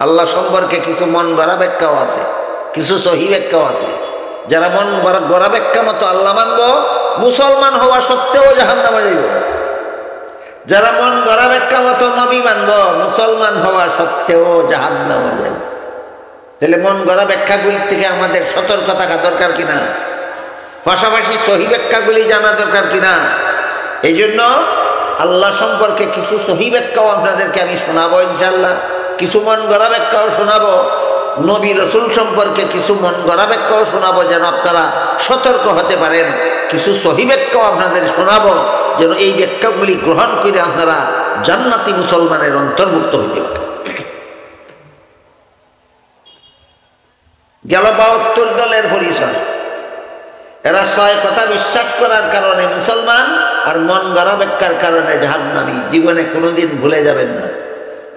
আল্লাহ সম্পর্কে কিছু মন গড়া ব্যাখ্যাও আছে, কিছু সহি ব্যাখ্যাও আছে। যারা মন গড়া ব্যাখ্যা মতো আল্লাহ মানব, মুসলমান হওয়া সত্ত্বেও জাহান্নামে যাইব। যারা মন গড়া ব্যাখ্যা মতো নবী মানব, মুসলমান হওয়া সত্ত্বেও জাহান্নামে যাইব। তাহলে মন গড়া ব্যাখ্যাগুলি থেকে আমাদের সতর্ক থাকা দরকার কিনা, পাশাপাশি সহি ব্যাখ্যাগুলি জানা দরকার কিনা। এই জন্য আল্লাহ সম্পর্কে কিছু সহি ব্যাখ্যাও আপনাদেরকে আমি শোনাবো ইনশাল্লাহ, কিছু মন গড়া ব্যাখ্যাও শোনাবো। নবী রসুল সম্পর্কে কিছু মন গড়া ব্যাখ্যাও শোনাবো, যেন আপনারা সতর্ক হতে পারেন। কিছু সহি ব্যাখ্যাও আপনাদের শোনাবো, যেন এই ব্যাখ্যাগুলি গ্রহণ করে আপনারা জান্নাতি মুসলমানের অন্তর্ভুক্ত হইতে পারেন। গেল ৭২ দলের পরিচয়। এরা ৬ কথা বিশ্বাস করার কারণে মুসলমান, আর মন গড়া ব্যাখ্যার কারণে জাহান্নামী। জীবনে কোনোদিন ভুলে যাবেন না,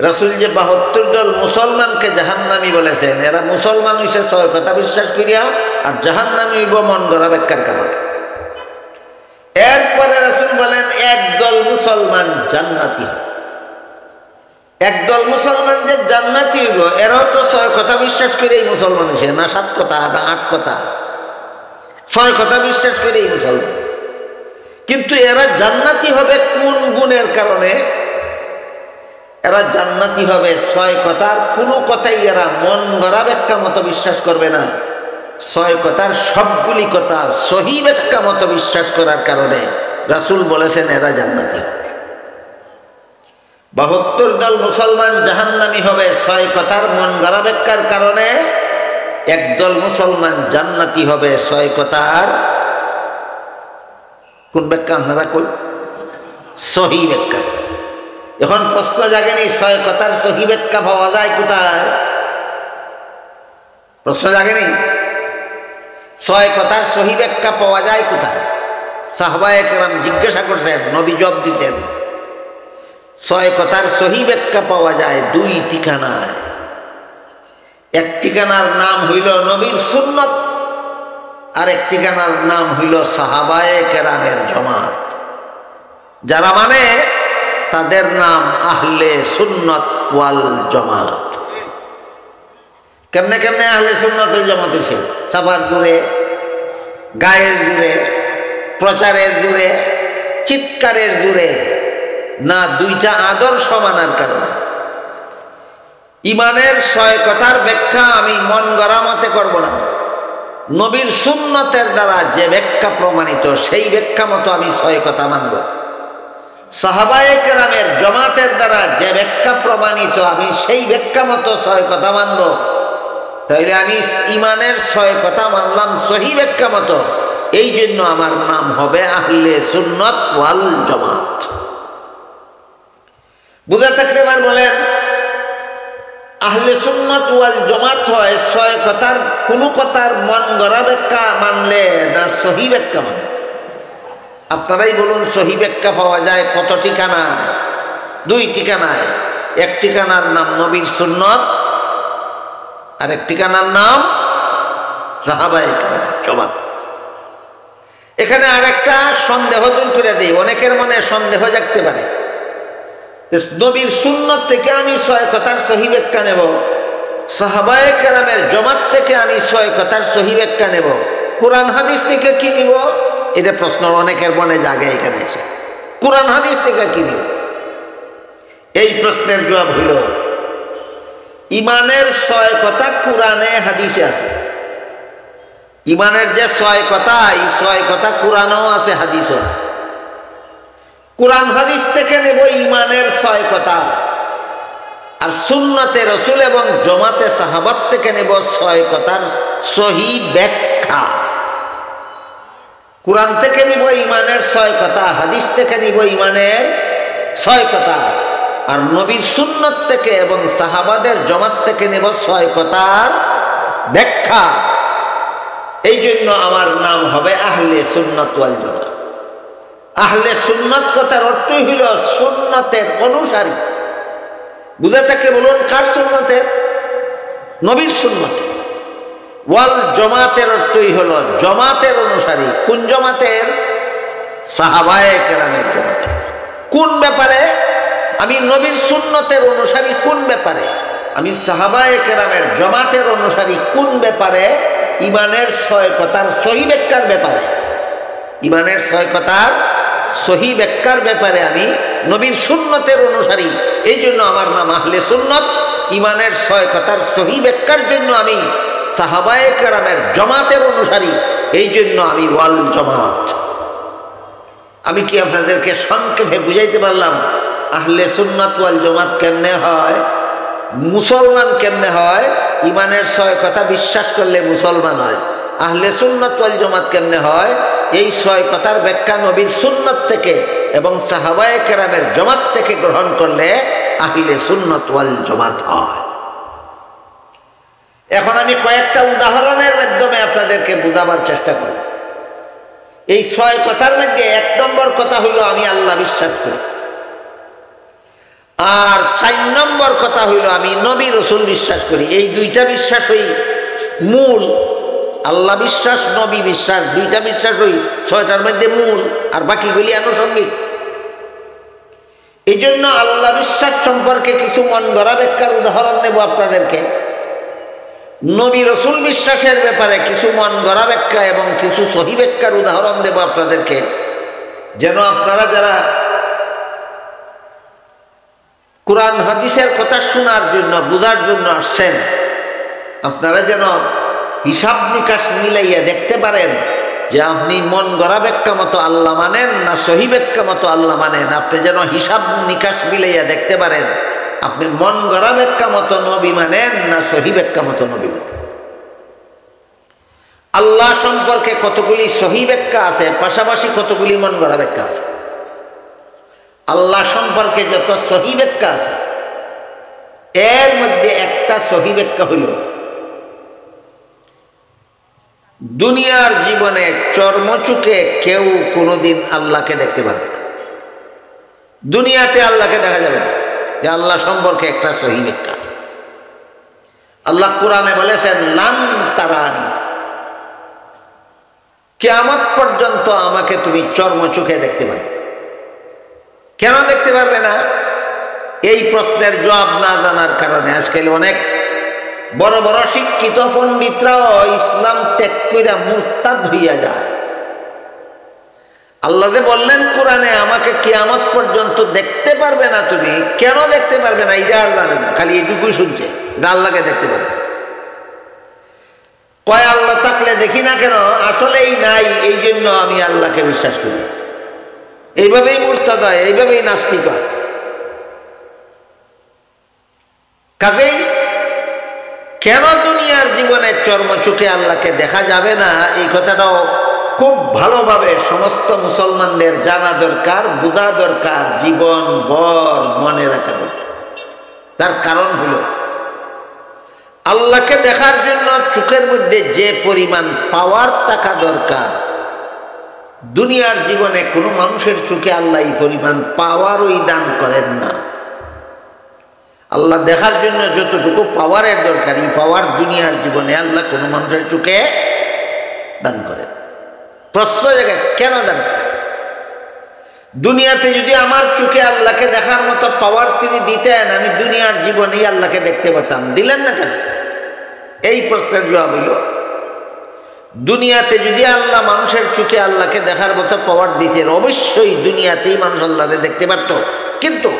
রাসূল যে ৭২ দল মুসলমানকে জাহান্নামী বলেছেন, এরা মুসলমান হইছে ৬ কথা বিশ্বাস করিয়া, আর জাহান্নামী হইব মন গড়া ব্যাখ্যার কারণে। এরপরে রাসূল বলেন একদল মুসলমান জান্নাতি। একদল মুসলমান যে জান্নাতি হইব, এরাও তো ৬ কথা বিশ্বাস করেই মুসলমান হইছে, না ৭ কথা না ৮ কথা, ৬ কথা বিশ্বাস করেই মুসলমান। কিন্তু এরা জান্নাতি হবে কোন গুণের কারণে? এরা জান্নাতি হবে ৬ কথার কোনো কথাই এরা মন গড়া ব্যাখ্যা মতো বিশ্বাস করবে না। ৬ কথার সবগুলি কথা সহি ব্যাখ্যা মতো বিশ্বাস করার কারণে রাসূল বলেছেন এরা জান্নাতি। ৭২ দল মুসলমান জাহান্নামী হবে ৬ কথার মন গড়া ব্যাখ্যার কারণে। একদল মুসলমান জান্নাতি হবে ৬ কথার কোন ব্যাখ্যা? আপনারা কই? সহি ব্যাখ্যা। এখন প্রশ্ন জাগেনি ৬ কথার সহি ব্যাখ্যা পাওয়া যায় কোথায়? প্রশ্ন জাগেনি ৬ কথার সহি ব্যাখ্যা পাওয়া যায় কোথায়? সাহাবায়ে কেরাম জিজ্ঞাসা করছেন, নবী জবাব দিচ্ছেন ৬ কথার সহি ব্যাখ্যা পাওয়া যায় ২ ঠিকানায়। এক ঠিকানার নাম হইল নবীর সুন্নত, আর এক ঠিকানার নাম হইল সাহাবায়ে কেরামের জমাত। যারা মানে তাদের নাম আহলে সুন্নত ওয়াল জমাত। কেমনে কেমনে আহলে সুন্নত ওয়াল জমাত হয়েছে? সাফার জুড়ে, গায়ের জুড়ে, প্রচারের জুড়ে, চিৎকারের জুড়ে না, ২টা আদর্শ মানার কারণে। ইমানের ৬ কথার ব্যাখ্যা আমি মন গড়া মতে করব না, নবীর সুন্নতের দ্বারা যে ব্যাখ্যা প্রমাণিত সেই ব্যাখ্যা মতো আমি ৬ কথা মানব। সাহাবায়ে কেরামের জমাতের দ্বারা যে ব্যাখ্যা প্রমাণিত আমি সেই ব্যাখ্যা মতো ৬ কথা মানব। তাইলে আমি ইমানের ৬ কথা মানলাম সহি ব্যাখ্যা মতো, এই জন্য আমার নাম হবে আহলে সুন্নত ওয়াল জমাত। বুঝা থাকলে এবার বলেন, আহলে সুন্নাত ওয়াল জামাত হয় ৬ কথার কোনো কথার মন গড়া ব্যাখ্যা মানলে না সহি ব্যাখ্যা মানলে? আপনারাই বলুন, সহি ব্যাখ্যা পাওয়া যায় কত ঠিকানায়? ২ ঠিকানায়। এক ঠিকানার নাম নবীর সুন্নত, আর এক ঠিকানার নাম সাহাবায়ে কেরামের জমাত। এখানে আরেকটা সন্দেহ দূর করে দিই, অনেকের মনে সন্দেহ জাগতে পারে, নবীর সুন্নত থেকে আমি ৬ কথার সহি ব্যাখ্যা নেব, সাহাবায়ে কেরামের জমাত থেকে আমি ৬ কথার সহি ব্যাখ্যা নেব, কোরআন হাদিস থেকে কি নিব? এটা প্রশ্ন অনেকের মনে জাগে। এখানে এসে কোরআন হাদিস থেকে কি নিব? এই প্রশ্নের জবাব হইল, ইমানের ৬ কথা কোরআনে হাদিসে আছে। ইমানের যে ৬ কথা, এই ৬ কথা কোরআনেও আছে, হাদিসও আছে। কোরআন হাদিস থেকে নেব ইমানের ৬ কথা, আর সুন্নতে রসুল এবং জমাতে সাহাবাত থেকে নেব ৬ কথার সহি ব্যাখ্যা। কোরআন থেকে নিব ইমানের ৬ কথা, হাদিস থেকে নিব ইমানের ৬ কথা, আর নবীর সুন্নত থেকে এবং সাহাবাদের জমাত থেকে নেব ৬ কথার ব্যাখ্যা। এই জন্য আমার নাম হবে আহলে সুন্নাত ওয়াল জামাত। আহলে সুন্নাত কথার অর্থই হইল সুন্নতের অনুসারী। বুঝে থাকলে বলুন, কার সুন্নতের? নবীর সুন্নতের। ওয়াল জমাতের অর্থই হল জমাতের অনুসারী। কোন জমাতের? সাহাবায়ে কেরামের জমাতের। কোন ব্যাপারে? আমি নবীর সুন্নতের অনুসারী কোন ব্যাপারে? আমি সাহাবায়ে কেরামের জামাতের অনুসারী কোন ব্যাপারে? ইমানের 6 কথার সহি ব্যাখ্যার ব্যাপারে। ইমানের 6 কথার সহি ব্যাখ্যার ব্যাপারে আমি নবীর সুন্নতের অনুসারী। এই জন্য আমার নাম আহলে সুন্নত। ইমানের 6 কথার সহি ব্যাখ্যার জন্য আমি সাহাবায়ে কেরামের জামাতের অনুসারী। এই জন্য আমি ওয়াল জামাত। আমি কি আপনাদেরকে সংক্ষেপে বুঝাইতে পারলাম আহলে সুন্নাত ওয়াল জামাত কেমনে হয়, মুসলমান কেমনে হয়? ইমানের 6 কথা বিশ্বাস করলে মুসলমান হয়। আহলে সুন্নাত ওয়াল জামাত কেমনে হয়? এই 6 কথার ব্যাখ্যা নবীর সুন্নাত থেকে এবং সাহাবায়ে কেরামের জামাত থেকে গ্রহণ করলে আহলে সুন্নাত ওয়াল জামাত হয়। এখন আমি কয়েকটা উদাহরণের মাধ্যমে আপনাদেরকে বোঝাবার চেষ্টা করব। এই 6 কথার মধ্যে 1 নম্বর কথা হইল আমি আল্লাহ বিশ্বাস করি, আর 4 নম্বর কথা হইল আমি নবী রসুল বিশ্বাস করি। এই 2টা বিশ্বাসই মূল। আল্লাহ বিশ্বাস, নবী বিশ্বাস, 2টা বিশ্বাসই 6টার মধ্যে মূল, আর বাকিগুলি আনুষঙ্গিক। এই জন্য আল্লাহ বিশ্বাস সম্পর্কে কিছু মন গড়া ব্যাখ্যার উদাহরণ নেব আপনাদেরকে। নবী রসুল বিশ্বাসের ব্যাপারে কিছু মন গড়া ব্যাখ্যা এবং কিছু সহি ব্যাখ্যার উদাহরণ দেব আপনাদেরকে, যেন আপনারা যারা কোরআন হাদিসের কথা শোনার জন্য, বুঝার জন্য আসছেন, আপনারা যেন হিসাব নিকাশ মিলাইয়া দেখতে পারেন যে আপনি মন গড়া ব্যাখ্যা মতো আল্লাহ মানেন না সহি ব্যাখ্যা মতো আল্লাহ মানেন। আপনি যেন হিসাব নিকাশ মিলাইয়া দেখতে পারেন আপনি মন গড়া ব্যাখ্যা মতো নবী মানেন না সহি ব্যাখ্যা মতো নবী মানেন। আল্লাহ সম্পর্কে কতগুলি সহি ব্যাখ্যা আছে, পাশাপাশি কতগুলি মন গড়া ব্যাখ্যা আছে। আল্লাহ সম্পর্কে যত সহি ব্যাখ্যা আছে এর মধ্যে একটা সহি ব্যাখ্যা হইল দুনিয়ার জীবনে চর্মচুকে কেউ কোনোদিন আল্লাহকে দেখতে পারবে না। দুনিয়াতে আল্লাহকে দেখা যাবে না। যে আল্লাহ সম্পর্কে একটা সহি ব্যাখ্যা। আল্লাহ কোরআনে বলেছেন লান তারানি, কিয়ামত পর্যন্ত আমাকে তুমি চর্মচুকে দেখতে পারবে। কেন দেখতে পারবে না? এই প্রশ্নের জবাব না জানার কারণে আজকাল অনেক বড় বড় শিক্ষিত পণ্ডিতরাও ইসলাম ত্যাগ কইরা মুরতাদ হইয়া যায়। আল্লাহ যে বললেন কোরআনে আমাকে কিয়ামত পর্যন্ত দেখতে পারবে না, তুমি কেন দেখতে পারবে না এটা আর জানে না, খালি এইটুকুই শুনছে যে আল্লাহকে দেখতে পারবে। কয় আল্লাহ থাকলে দেখি না কেন? আসলেই নাই, এই জন্য আমি আল্লাহকে বিশ্বাস করি। এইভাবেই মুরতাদ হয়, এইভাবেই নাস্তিক হয়। কাজেই কেন দুনিয়ার জীবনে চর্মচোখে আল্লাহকে দেখা যাবে না এই কথাটাও খুব ভালোভাবে সমস্ত মুসলমানদের জানা দরকার, বোঝা দরকার, জীবন ভর মনে রাখা দরকার। তার কারণ হলো আল্লাহকে দেখার জন্য চোখের মধ্যে যে পরিমাণ পাওয়ার থাকা দরকার, দুনিয়ার জীবনে কোনো মানুষের চোখে আল্লাহ এই পরিমাণ পাওয়ারই দান করেন না। আল্লাহ দেখার জন্য যতটুকু পাওয়ারের দরকার, এই পাওয়ার দুনিয়ার জীবনে আল্লাহ কোনো মানুষের চোখে দান করেন। প্রশ্ন জায়গায় কেন দান করেন? দুনিয়াতে যদি আমার চোখে আল্লাহকে দেখার মতো পাওয়ার তিনি দিতেন, আমি দুনিয়ার জীবনেই আল্লাহকে দেখতে পারতাম। দিলেন না কেন? এই প্রশ্নের জবাব হইল দুনিয়াতে যদি আল্লাহ মানুষের চোখে আল্লাহকে দেখার মতো পাওয়ার দিতেন, অবশ্যই দুনিয়াতেই মানুষ আল্লাহকে দেখতে পারত, কিন্তু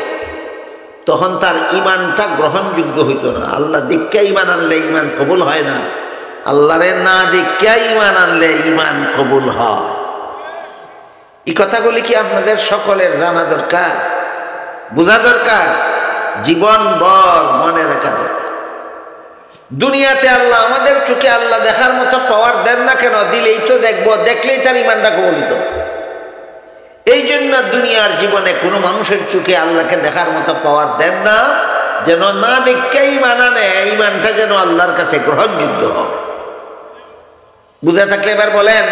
তখন তার ইমানটা গ্রহণযোগ্য হইত না। আল্লাহ দীক্ষা ইমান আনলে ইমান কবুল হয় না, আল্লাহরে না দীক্ষা ইমান আনলে ইমান কবুল হয়। এই কথাগুলি কি আপনাদের সকলের জানা দরকার, বোঝা দরকার, জীবন ভর মনে রাখা দরকার। দুনিয়াতে আল্লাহ আমাদের চোখে আল্লাহ দেখার মতো পাওয়ার দেন না কেন? দিলেই তো দেখবো, দেখলেই তার ইমানটা কবুল হইত। এই জন্য দুনিয়ার জীবনে কোনো মানুষের চোখে আল্লাহকে দেখার মতো পাওয়ার দেন না, যেন না দেখে ইমান আনে, ইমানটা যেন আল্লাহর কাছে গ্রহণযোগ্য হয়। বুঝে থাকলে এবার বলেন,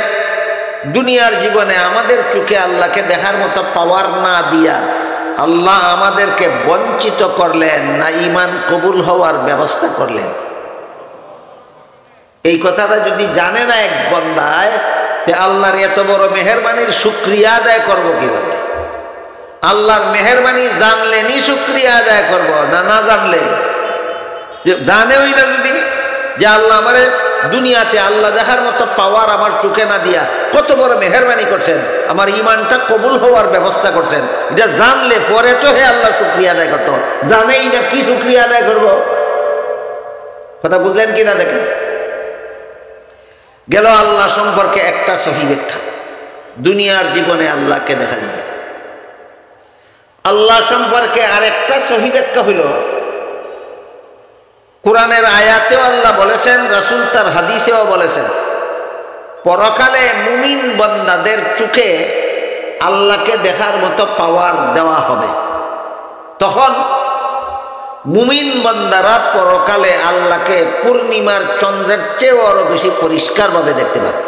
দুনিয়ার জীবনে আমাদের চোখে আল্লাহকে দেখার মতো পাওয়ার না দিয়া আল্লাহ আমাদেরকে বঞ্চিত করলেন না ইমান কবুল হওয়ার ব্যবস্থা করলেন? এই কথাটা যদি জানে না এক বান্দায়, আল্লাহর এত বড় মেহেরবানির শুকরিয়া আদায় করব কিভাবে? আল্লাহর মেহেরবানি জানলেনই শুকরিয়া আদায় করব, না না জানলে? যে জানেই না যদি যে আল্লাহ আমারে দুনিয়াতে আল্লাহ দেখার মতো পাওয়ার আমার চোখে না দিয়া কত বড় মেহেরবানি করছেন, আমার ইমানটা কবুল হওয়ার ব্যবস্থা করছেন, এটা জানলে পরে তো হে আল্লাহ শুকরিয়া আদায় করতো। জানেই না কি শুকরিয়া আদায় করব? কথা বুঝলেন কিনা দেখেন। গেল আল্লাহ সম্পর্কে একটা সহি ব্যাখ্যা। দুনিয়ার জীবনে আল্লাহকে দেখা যাবে। আল্লাহ সম্পর্কে আরেকটা সহি ব্যাখ্যা হইল, কোরআনের আয়াতেও আল্লাহ বলেছেন, রাসূল তার হাদিসেও বলেছেন, পরকালে মুমিন বান্দাদের চোখে আল্লাহকে দেখার মতো পাওয়ার দেওয়া হবে। তখন মুমিন বান্দারা পরকালে আল্লাহকে পূর্ণিমার চন্দ্রের চেয়েও আরো বেশি পরিষ্কারভাবে দেখতে পাবে।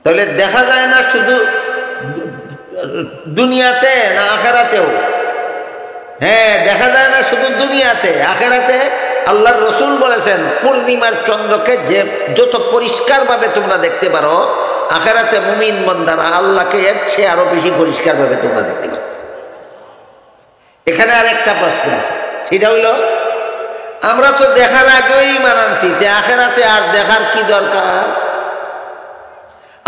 তাহলে দেখা যায় না শুধু দুনিয়াতে, না আখেরাতেও? হ্যাঁ, দেখা যায় না শুধু দুনিয়াতে, আখেরাতে আল্লাহর রসুল বলেছেন পূর্ণিমার চন্দ্রকে যে যত পরিষ্কারভাবে তোমরা দেখতে পারো, আখেরাতে মুমিন বান্দারা আল্লাহকে এর চেয়ে আরো বেশি পরিষ্কারভাবে তোমরা দেখতে পারো। এখানে আর একটা প্রশ্ন আছে, সেটা হইল আমরা তো দেখার আগেই মানানছি, যে আখেরাতে আর দেখার কি দরকার?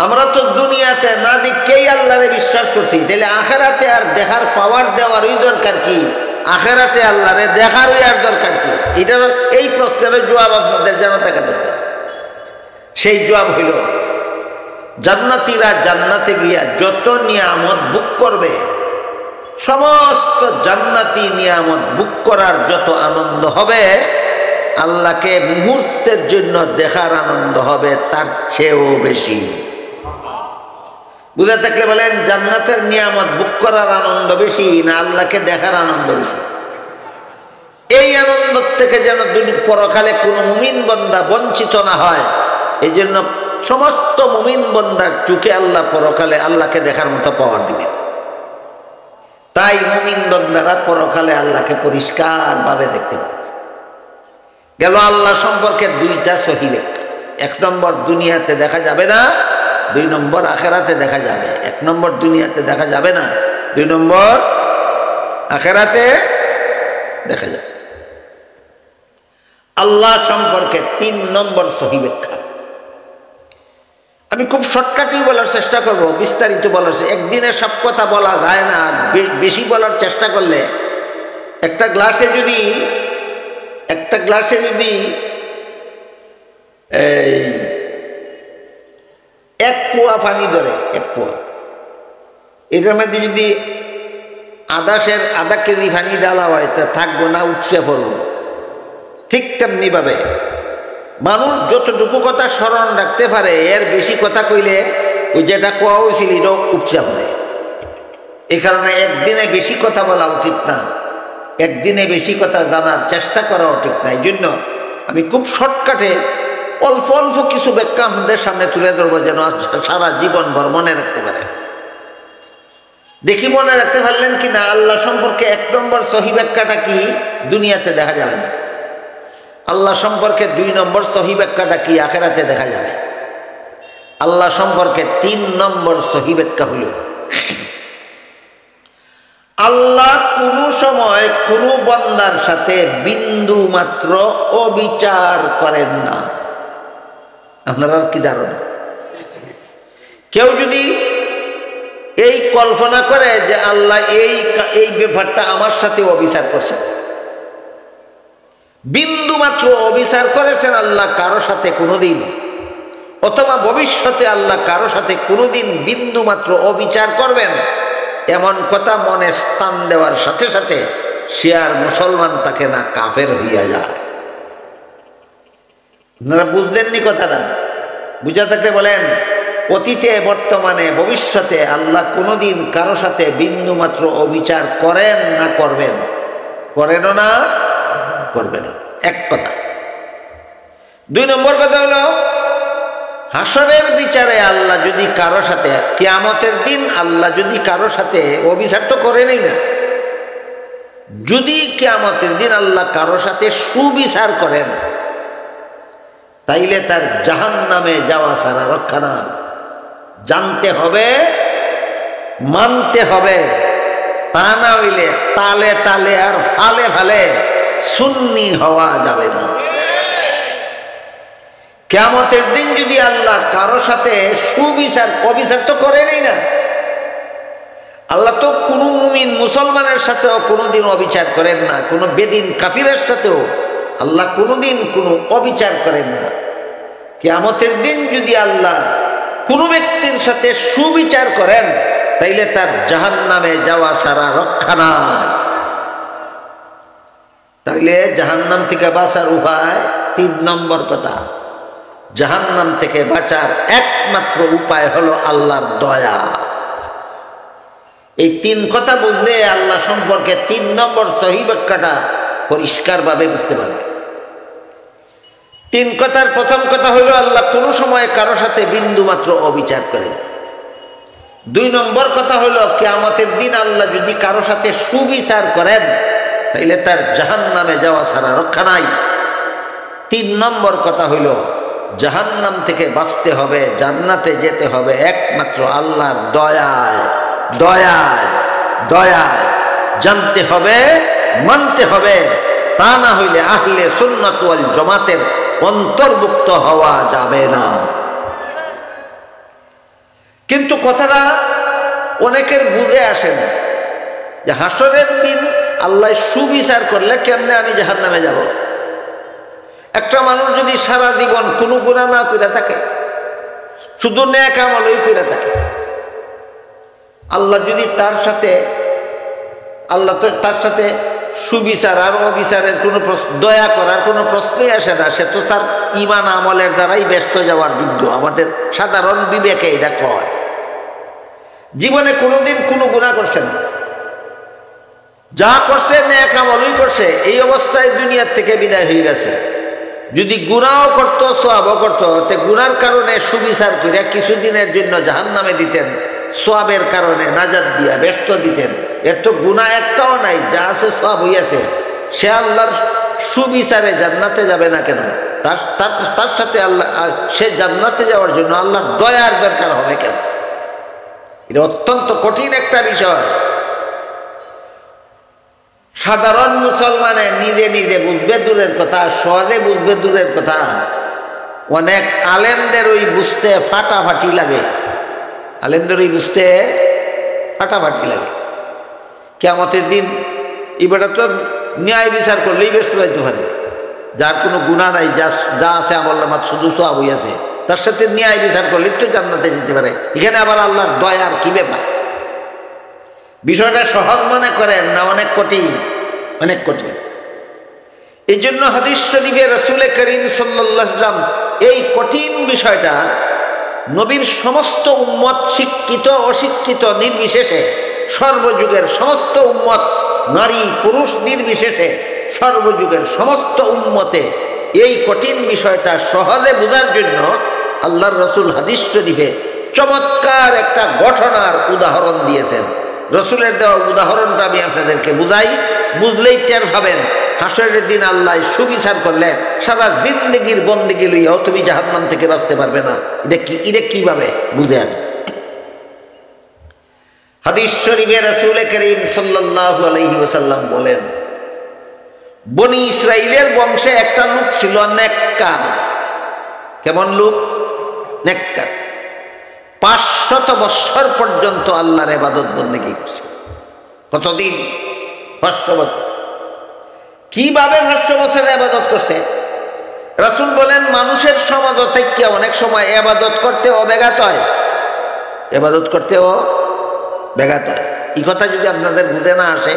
আমরা তো দুনিয়াতে না দেখেই আল্লাহরে বিশ্বাস করছি, তাহলে আখেরাতে আর দেখার পাওয়ার দেওয়ারই দরকার কি? আখেরাতে আল্লাহরে দেখারই আর দরকার কি? এটার এই প্রশ্নের জবাব আপনাদের জানা থাকা দরকার। সেই জবাব হইল, জান্নাতীরা জান্নাতে গিয়া যত নিয়ামত ভোগ করবে, সমস্ত জান্নাতি নিয়ামত ভোগ করার যত আনন্দ হবে, আল্লাহকে মুহূর্তের জন্য দেখার আনন্দ হবে তার চেয়েও বেশি। বুঝে থাকলে বলেন, জান্নাতের নিয়ামত ভোগ করার আনন্দ বেশি না আল্লাহকে দেখার আনন্দ বেশি? এই আনন্দ থেকে যেন পরকালে কোনো মুমিন বান্দা বঞ্চিত না হয়, এই জন্য সমস্ত মুমিন বান্দার চোখে আল্লাহ পরকালে আল্লাহকে দেখার মতো পাওয়ার দিবেন। তাই মুমিন বান্দারা পরকালে আল্লাহকে পরিষ্কারভাবে দেখতে পাবে। গেল আল্লাহ সম্পর্কে দুইটা সহি ব্যাখ্যা। এক নম্বর, দুনিয়াতে দেখা যাবে না। 2 নম্বর, আখেরাতে দেখা যাবে। 1 নম্বর, দুনিয়াতে দেখা যাবে না। 2 নম্বর, আখেরাতে দেখা যাবে। আল্লাহ সম্পর্কে 3 নম্বর সহি ব্যাখ্যা। আমি খুব শর্টকাটই বলার চেষ্টা করব, বিস্তারিত বলার, একদিনে সব কথা বলা যায় না। বেশি বলার চেষ্টা করলে একটা গ্লাসে যদি এক পোয়া পানি ধরে, 1 পোয়া, এটার মধ্যে যদি আধা কেজি পানি ডালা হয়, তা থাকবো না, উপচে পড়ব। ঠিক তেমনি ভাবে মানুষ যতটুকু কথা স্মরণ রাখতে পারে, এর বেশি কথা কইলে ওই যেটা কোয়া হয়েছিল এটাও উপচা পড়ে। এই কারণে একদিনে বেশি কথা বলা উচিত না, একদিনে বেশি কথা জানার চেষ্টা করাও ঠিক না। এই জন্য আমি খুব শর্টকাটে অল্প অল্প কিছু ব্যাখ্যা আমাদের সামনে তুলে ধরবো, যেন সারা জীবনভর মনে রাখতে পারে। দেখি মনে রাখতে পারলেন কি না? আল্লাহ সম্পর্কে 1 নম্বর সহি ব্যাখ্যাটা কি? দুনিয়াতে দেখা যাবে না। আল্লাহ সম্পর্কে 2 নম্বর সহি ব্যাখ্যাটা কি? আখেরাতে দেখা যাবে। আল্লাহ সম্পর্কে 3 নম্বর সহি ব্যাখ্যা হইল, আল্লাহ কোনো সময় কোনো বান্দার সাথে বিন্দু মাত্র অবিচার করেন না। আপনারা কি ধারণা? কেউ যদি এই কল্পনা করে যে আল্লাহ এই ব্যাপারটা আমার সাথে অবিচার করছে, বিন্দু মাত্র অবিচার করেছেন আল্লাহ কারো সাথে কোনোদিন, অথবা ভবিষ্যতে আল্লাহ কারো সাথে কোনোদিন বিন্দু মাত্র অবিচার করবেন, এমন কথা মনে স্থান দেওয়ার সাথে সাথে সে আর মুসলমান থাকে না, কাফের হইয়া যায়। আপনারা বুঝলেননি কথাটা? বুঝা থাকলে বলেন, অতীতে, বর্তমানে, ভবিষ্যতে আল্লাহ কোনোদিন কারো সাথে বিন্দু মাত্র অবিচার করেন না করবেন? করেনও না, করবেন। এক কথা। 2 নম্বর কথা হলো, হাসরের বিচারে আল্লাহ যদি কারো সাথে, কিয়ামতের দিন আল্লাহ যদি কারো সাথে অবিচার তো করেনই না, যদি কিয়ামতের দিন আল্লাহ কারো সাথে সুবিচার করেন, তাইলে তার জাহান্নামে যাওয়া ছাড়া রক্ষা না। জানতে হবে, মানতে হবে, তা না হইলে তালে তালে আর ফালে ফালে সুন্নি হওয়া যাবে না। কিয়ামতের দিন যদি আল্লাহ কারো সাথে সুবিচার, অবিচার তো করেনই না। আল্লাহ তো কোনো মুমিন মুসলমানের সাথেও কোনোদিন অবিচার করেন না, কোনো বেদিন কাফিরের সাথেও আল্লাহ কোনোদিন কোনো অবিচার করেন না। কিয়ামতের দিন যদি আল্লাহ কোনো ব্যক্তির সাথে সুবিচার করেন তাইলে তার জাহান্নামে যাওয়া ছাড়া রক্ষা নাই। তাইলে জাহান্নাম থেকে বাঁচার উপায় 3 নম্বর কথা, জাহান্নাম থেকে বাঁচার একমাত্র উপায় হলো আল্লাহর দয়া। এই 3 কথা বুঝলে আল্লাহ সম্পর্কে 3 নম্বর সহি ব্যাখ্যাটা পরিষ্কারভাবে বুঝতে পারবে। 3 কথার প্রথম কথা হলো আল্লাহ কোনো সময় কারো সাথে বিন্দু মাত্র অবিচার করেন। 2 নম্বর কথা হলো কিয়ামতের দিন আল্লাহ যদি কারো সাথে সুবিচার করেন তাইলে তার জাহান্নামে যাওয়া ছাড়া রক্ষা নাই। 3 নম্বর কথা হলো জাহান্নাম থেকে বাঁচতে হবে, জান্নাতে যেতে হবে একমাত্র আল্লাহর দয়ায়। দয়ায় দয়ায় জানতে হবে, মানতে হবে, তা না হইলে আহলে সুন্নাত ওয়াল জামাতের অন্তর্ভুক্ত হওয়া যাবে না। কিন্তু কথাটা অনেকের বুঝে আসে না যে হাসরের দিন আল্লাহ সুবিচার করলে কেমনে আমি জাহান্নামে যাব। একটা মানুষ যদি সারা জীবন কোনো গুনাহ না করে থাকে, শুধু নেক আমলই করে থাকে, আল্লাহ যদি তার সাথে, আল্লাহ তো তার সাথে সুবিচার আর অবিচারের কোনো দয়া করার কোনো প্রশ্নই আসে না। সে তো তার ঈমান আমলের দ্বারাই ব্যস্ত যাওয়ার যোগ্য। আমাদের সাধারণ বিবেকে এটা কয়। জীবনে কোনোদিন কোনো গুনাহ করছে না, যা করছে নেক আমলই করছে, এই অবস্থায় দুনিয়ার থেকে বিদায় হয়ে গেছে। যদি গুনাহও করতো সওয়াবও করতো, তে গুনার কারণে সুবিচার করে কিছুদিনের জন্য জাহান্নামে দিতেন, সওয়াবের কারণে নাজাত দিয়া ব্যস্ত দিতেন। এর তো গুনাহ একটাও নাই, যা আছে সওয়াব হইয়াছে। সে আল্লাহর সুবিচারে জান্নাতে যাবে না কেন? তার সাথে আল্লাহ, সে জান্নাতে যাওয়ার জন্য আল্লাহর দয়ার দরকার হবে কেন? এটা অত্যন্ত কঠিন একটা বিষয়। সাধারণ মুসলমানে নিজে নিজে বুঝবে দূরের কথা, সহজে বুঝবে দূরের কথা, অনেক আলেমদের ওই বুঝতে ফাটাফাটি লাগে। আলেমদের ওই বুঝতে ফাটাফাটি লাগে। কিয়ামতের দিন এবারে তো ন্যায় বিচার করলেই ব্যস্ত যাইতে পারে। যার কোনো গুনাহ নাই, যা আছে আমল নামাত শুধু সওয়াব হইয়াছে, তার সাথে ন্যায় বিচার করলেই তো জান্নাতে যেতে পারে। এখানে আবার আল্লাহর দয়ার কি ব্যাপার? বিষয়টা সহজ মনে করেন না, অনেক কঠিন, অনেক কঠিন। এই জন্য হাদিস শরীফে রাসূল করিম সাল্লাল্লাহু আলাইহি ওয়াসাল্লাম এই কঠিন বিষয়টা নবীর সমস্ত উম্মত, শিক্ষিত অশিক্ষিত নির্বিশেষে, সর্বযুগের সমস্ত উম্মত, নারী পুরুষ নির্বিশেষে সর্বযুগের সমস্ত উম্মতে এই কঠিন বিষয়টা সহজে বোঝার জন্য আল্লাহর রাসূল হাদিস শরীফে চমৎকার একটা ঘটনার উদাহরণ দিয়েছেন। রসুলের দেওয়া উদাহরণটা আমি আপনাদেরকে বুঝাই, বুঝলেই টের পাবেন হাসরের দিন আল্লাহ সুবিচার করলে সারা জিন্দেগির বন্দেগি লইয়াও তুমি জাহান্নাম থেকে বাঁচতে পারবে না। এটা কিভাবে বুঝেন? হাদিস শরীফে রাসূল করিম সাল্লাল্লাহু আলাইহি ওয়াসাল্লাম বলেন, বনি ইসরাইলের বংশে একটা লোক ছিল নেককার। কেমন লোক? নেককার। 500 বৎসর পর্যন্ত আল্লাহর ইবাদত বন্দেগী করছে। কতদিন? 500 বছর। কিভাবে 500 বছর ইবাদত করছে? রাসূল বলেন, মানুষের সমাজ থেকে অনেক সময় ইবাদত করতেও ব্যাঘাত হয়, ইবাদত করতেও ব্যাঘাত হয়। এই কথা যদি আপনাদের বুঝে না আসে,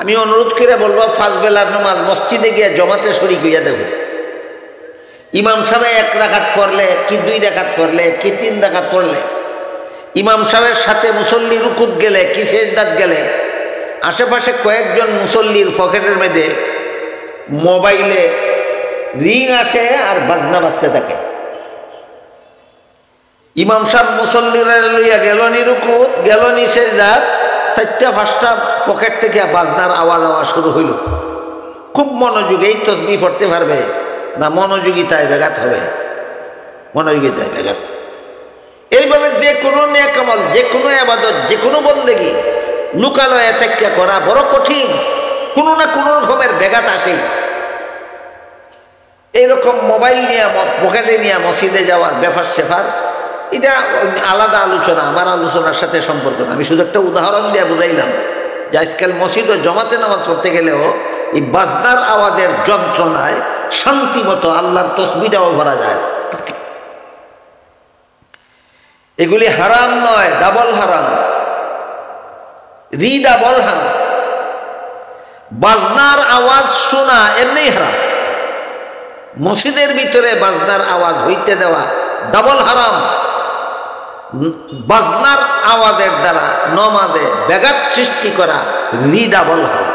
আমি অনুরোধ করে বলবো 5 বেলার নামাজ মসজিদে গিয়ে জমাতে শরীক হইয়া দেব। ইমাম সাহেব 1 রাকাত করলে কি 2 রাকাত করলে কি 3 রাকাত করলে, ইমাম সাহেবের সাথে মুসল্লি রুকুত গেলে কি সেজদাত গেলে, আশেপাশে কয়েকজন মুসল্লির পকেটের মধ্যে মোবাইলে রিং আসে আর বাজনা বাজতে থাকে। ইমাম সাহেব মুসল্লিরা লইয়া গেলনি রুকুত, গেলনি সেজদাত, 4টা-5টা পকেট থেকে বাজনার আওয়াজ শুরু হইল। খুব মনোযোগেই তসবিহ পড়তে পারবে না, মনোযোগিতায় ব্যাঘাত হবে, মনোযোগিতায় ব্যাঘাত। এইভাবে যে কোনো নেক আমল, যে কোনো ইবাদত, যে কোনো বন্দেগী লুকালয়ে থেকে করা বড় কঠিন। কোনো না কোনো রকমের ব্যাঘাত আসেই। এইরকম মোবাইল নিয়ে পকেটে নিয়ে মসজিদে যাওয়ার ব্যাপার সেফার, এটা আলাদা আলোচনা, আমার আলোচনার সাথে সম্পর্ক না। আমি শুধু একটা উদাহরণ দিয়ে বুঝাইলাম যে আজকাল মসজিদ ও জমাতে নামাজ পড়তে গেলেও এই বাজনার আওয়াজের যন্ত্রণায় শান্তি মতো আল্লাহর তসবিহটাও ভরা যায় না। এগুলি হারাম নয়, ডাবল হারাম, ডাবল হারাম। বাজনার আওয়াজ শোনা এমনি হারাম, মসজিদের ভিতরে বাজনার আওয়াজ হইতে দেওয়া ডাবল হারাম। বাজনার আওয়াজের দ্বারা নমাজে ব্যাঘাত সৃষ্টি করা ডাবল হারাম।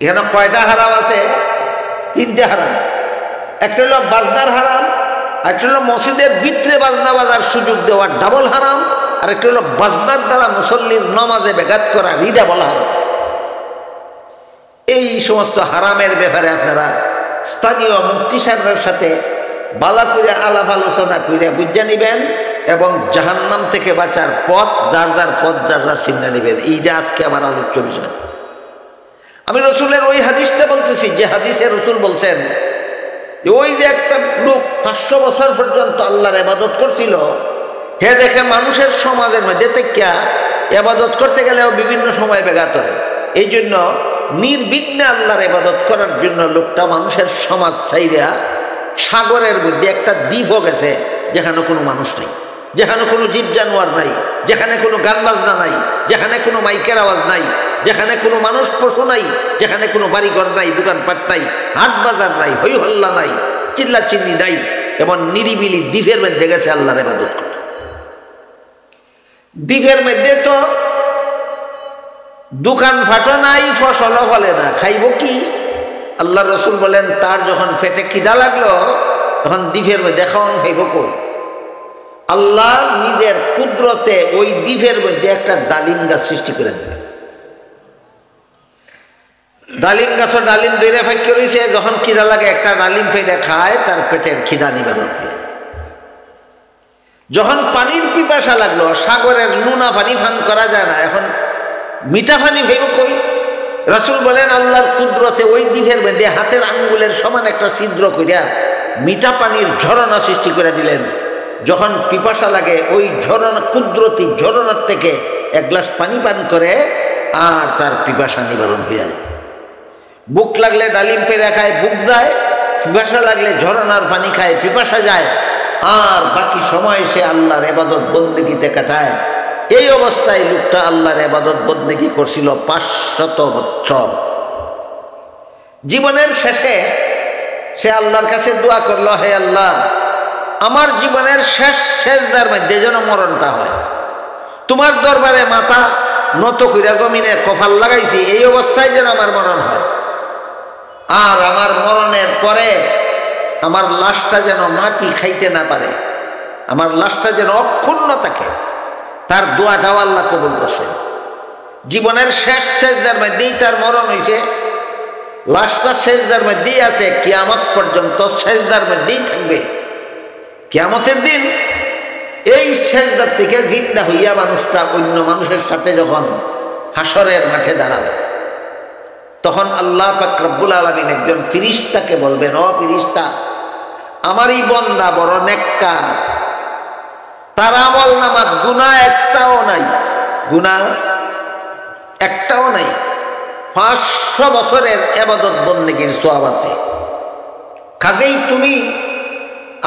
এখানে কয়টা হারাম আছে? তিনটে হারাম। একটা হলো বাজনার হারাম, একটা হলো মসজিদের ভিতরে বাজনা বাজার সুযোগ দেওয়া ডাবল হারাম, আর একটা হলো বাজনার দ্বারা মুসল্লির নমাজে ব্যাঘাত করা ডাবল হারাম। এই সমস্ত হারামের ব্যাপারে আপনারা স্থানীয় মুফতি সাহেবের সাথে বালা করে আলাপ আলোচনা করে বুঝে নিবেন এবং জাহান্নাম থেকে বাঁচার পথ যার যার পথ যার যার চিন্তা নিবেন। এই যে আজকে আমার আলোচ্য বিষয়, আমি রসুলের ওই হাদিসটা বলতেছি যে হাদিসে রসুল বলছেন ওই যে একটা লোক 500 বছর পর্যন্ত আল্লাহর ইবাদত করছিল, হে দেখে মানুষের সমাজের মধ্যে থেকে ইবাদত করতে গেলেও বিভিন্ন সময় ব্যাঘাত হয়। এই জন্য নির্বিঘ্নে আল্লাহর ইবাদত করার জন্য লোকটা মানুষের সমাজ ছাইরা সাগরের মধ্যে একটা দ্বীপও গেছে, যেখানে কোনো মানুষ নেই, যেখানে কোনো জীব জানোয়ার নাই, যেখানে কোনো গান বাজনা নাই, যেখানে কোনো মাইকের আওয়াজ নাই, যেখানে কোনো মানুষ পশু নাই, যেখানে কোনো বাড়িঘর নাই, দোকানপাট নাই, হাট বাজার নাই, হই হল্লা নাই, চিল্লা চিল্লি নাই, এমন নিরিবিলি দ্বীপের মধ্যে গেছে আল্লাহর ইবাদত করতে। দ্বীপের মধ্যে তো দোকান ফাটো নাই, ফসলও ফলে না, খাইব কি? আল্লাহ রসুল বলেন তার যখন পেটে খিদা লাগলো তখন দ্বীপের মধ্যে খাওয়ান খাইব কই? আল্লাহ নিজের কুদরতে ওই দ্বীপের মধ্যে একটা ডালিম গাছ সৃষ্টি করে দিলেন। ডালিম গাছ ডালিম দৈরে ফাঁকি রয়েছে, যখন খিদা লাগে একটা ডালিম ফেটে খায়, তার পেটের খিদা নিবারণ দিয়ে। যখন পানির পিপাসা লাগলো, সাগরের লুনা পানি পান করা যায় না, এখন মিঠা পানি ভাইব কই? রাসূল বলেন আল্লাহর কুদরতে ওই দ্বীপের মধ্যে হাতের আঙ্গুলের সমান একটা ছিদ্র করিয়া মিঠা পানির ঝরনা সৃষ্টি করে দিলেন। যখন পিপাসা লাগে ওই ঝরনা, কুদরতি ঝরনার থেকে এক গ্লাস পানি পান করে আর তার পিপাসা নিবারণ হয়ে যায়। বুক লাগলে ডালিম ফেরা খায়, বুক যায়, পিপাসা লাগলে ঝরনার পানি খায়, পিপাসা যায়, আর বাকি সময় সে আল্লাহর ইবাদত বন্দেগীতে কাটায়। এই অবস্থায় লোকটা আল্লাহর ইবাদত বন্দেগী করছিল 500 বছর। জীবনের শেষে সে আল্লাহর কাছে দোয়া করলো, হে আল্লাহ, আমার জীবনের শেষ সেজদার মধ্যে যেন মরণটা হয়। তোমার দরবারে মাথা নত কইরা জমিনে কপাল লাগাইছি, এই অবস্থায় যেন আমার মরণ হয়। আর আমার মরণের পরে আমার লাশটা যেন মাটি খাইতে না পারে, আমার লাশটা যেন অক্ষুণ্ণ থাকে। তার দোয়াটাও আল্লাহ কবুল করছেন। জীবনের শেষ সেজদার মধ্যেই তার মরণ হয়েছে, লাশটা সেজদার মধ্যেই আছে, কিয়ামত পর্যন্ত সেজদার মধ্যেই থাকবে। কিয়ামতের দিন এই সেজদার থেকে জিন্দা হইয়া মানুষটা অন্য মানুষের সাথে যখন হাসরের মাঠে দাঁড়াবে, তখন আল্লাহ পাক রব্বুল আলামিন একজন ফিরিস্তাকে বলবেন, ও ফিরিস্তা, আমার এই বন্দা বড় নেককার, তার আমল নামাত গুনাহ একটাও নাই, গুনাহ একটাও নাই, 500 বছরের ইবাদত বন্দেগীর সওয়াব আছে। কাজেই তুমি